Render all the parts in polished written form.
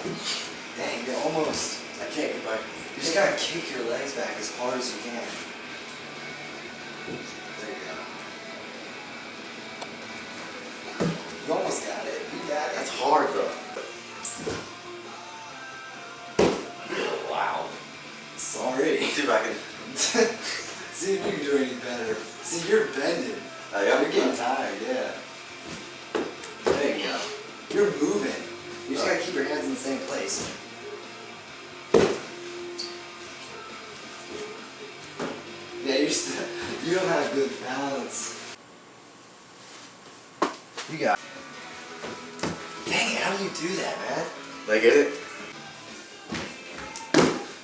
Dang, you're almost. I can't get back. You just gotta kick your legs back as hard as you can. There you go. You almost got it. You got it. That's hard though. Wow. Sorry. See if I can. See if you can do any better. See, you're bending. I am. You're getting tired, yeah. There you go. You're moving. You just gotta keep your hands in the same place. Yeah, you don't have good balance. You got it. Dang it, how do you do that, man? Did I get it?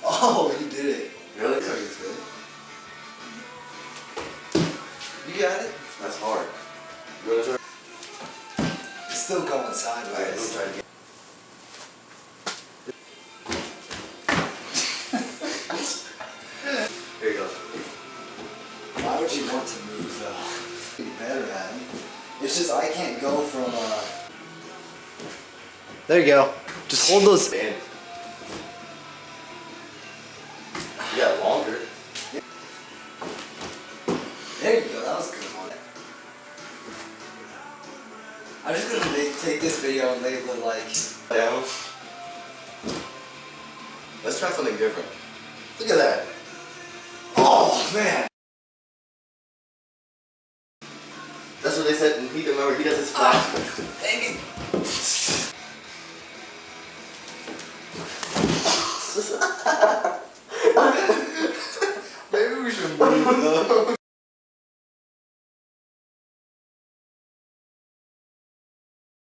Oh, you did it. Really? That's good. You got it? That's hard. You wanna try? It's still going Alright, let me sideways. try again. Here you go. Why would you want to move though? Be better at it. It's just I can't go from There you go. Just hold those. And you got longer. There you go. That was a good one. I'm just gonna take this video and label it like. Down. Let's try something different. Look at that. Oh man. That's what they said in Heat. Remember, he does his flash. Dang it.